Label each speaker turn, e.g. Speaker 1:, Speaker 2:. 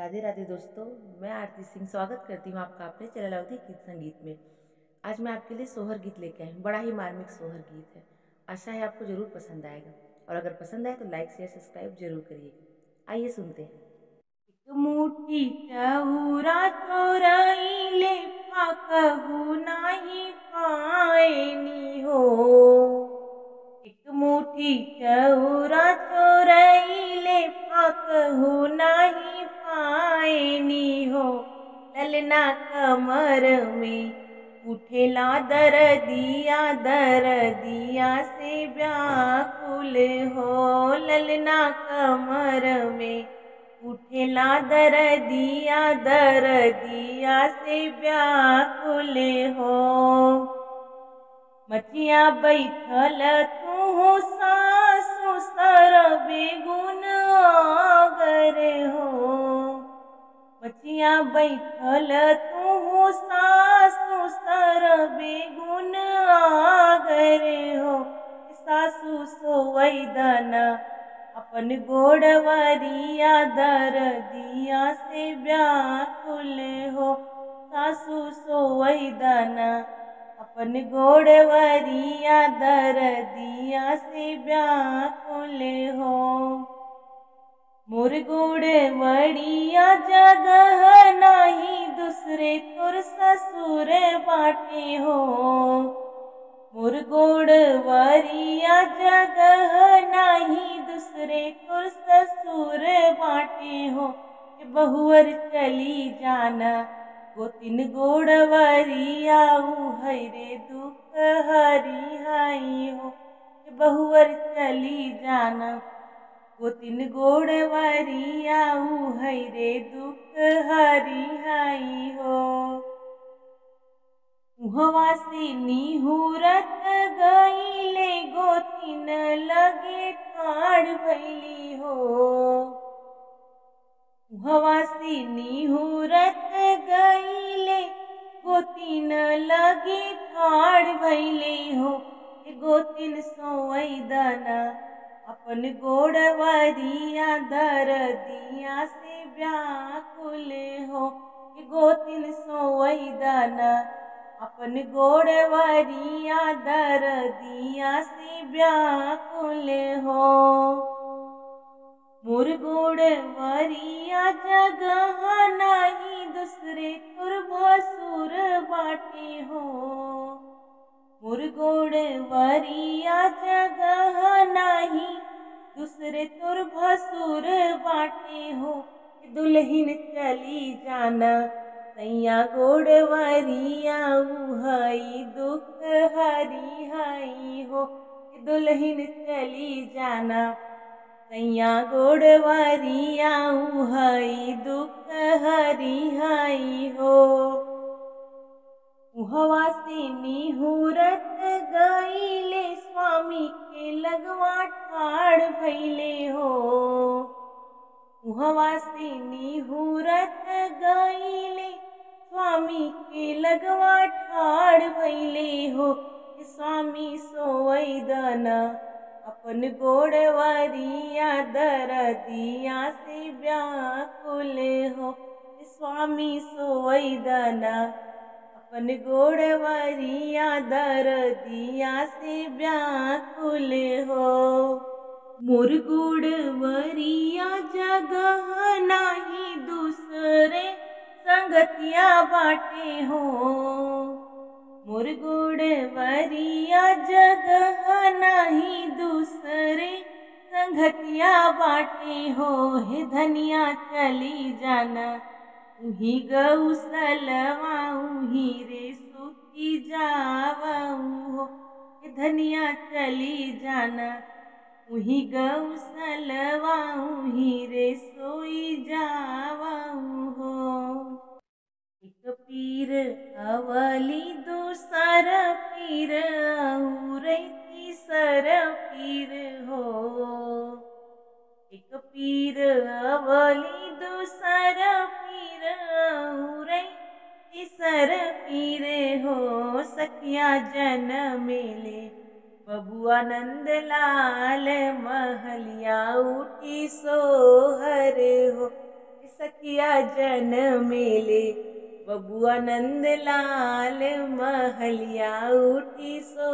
Speaker 1: राधे राधे दोस्तों, मैं आरती सिंह स्वागत करती हूँ आपका अपने चैनल अवधि गीत संगीत में। आज मैं आपके लिए सोहर गीत लेके आई हूँ। बड़ा ही मार्मिक सोहर गीत है। आशा है आपको जरूर पसंद आएगा और अगर पसंद आए तो लाइक शेयर सब्सक्राइब जरूर करिएगा। आइए सुनते हैं।
Speaker 2: एक मुट्ठी चौरा चोरइले फाकहु नाही पाएनी हो। एक मुट्ठी चौरा चोरइले फाकहु नाही पाएनी हो। ललना कमर में उठेला दरदिया दरदिया से व्याकुल हो। ललना कमर में उठेला दरदिया दरदिया से व्याकुल हो। मचिया बैठल तू सासु सर बेगुन आगर हो। मचिया बैठल तू सासु सर बेगुन आगर हो। सासु सोवैदन अपन गोड़वरिया दरदिया से व्याकुल हो। सासु सोवैदन अपन गोड़वरिया दरदिया से व्याकुल हो। मोर गोड़वरिया जगह नाही दूसरे तोर ससुर बाटे हो। मोर गोड़वरिया जगह नाही दूसरे तोर ससुर बाटे हो। बहुअर चली जाना गोतिन गोड़वरिया रे दुख हरी हाई हो। बहुअर चली जाना गोतिन गोड़वरिया रे दुख हरी हाई हो। उहवा से निहुरत गईले गोतिन लगे ठाड़ भैली हो। उहवा से निहुरत गईले गोतिन लगे ठाड़ भैले हो। गोतिन सोवैदन अपन गोड़वरिया दरदिया से व्याकुल हो। गोतिन सोवैदन अपन गोड़वरिया दरदिया से व्याकुल हो। मोर गोड़वरिया जगह नाही दूसरे तोर भसुर बाटे हो। मोर गोड़वरिया जगह नाही दूसरे तोर भसुर बाटे हो। दुल्हिन चली जाना सैया गोड़वरिया हई दुख हरी हाई हो। दुल्हिन चली जाना सैया गोड़वरिया हई दुख हरी हाई हो। उहवा से निहुरत गईले स्वामी के लगवा ठाड़ भैले हो। उहवा से निहुरत गईले स्वामी के लगवा ठाड़ भैले हो। स्वामी सोवैदन अपन गोड़वरिया दरदिया से व्याकुल हो। स्वामी सोवैदन अपन गोड़वरिया दरदिया से व्याकुल हो। मोर गोड़वरिया जगह नाही दूसरे संगतिया बाटे हो। मोर गोड़वरिया जगह नाही दूसरे संगतिया बाटे हो। हे धनिया चली जाना उही गौसलवा उही रे सुती जावऊ हो। धनिया चली जाना उही गौसलवा उही रे सोई जावऊ हो। एक पीर अवली दूसर पीर औरे तीसर पीर हो। एक पीर अवली दूसर पीर औरे तीसर पीर हो। सखिया जनमेले बबुआ नंदलाल महलिया उठी सोहर हो। सखिया जनमेले। बबुआ नंद लाल महलिया उठी सो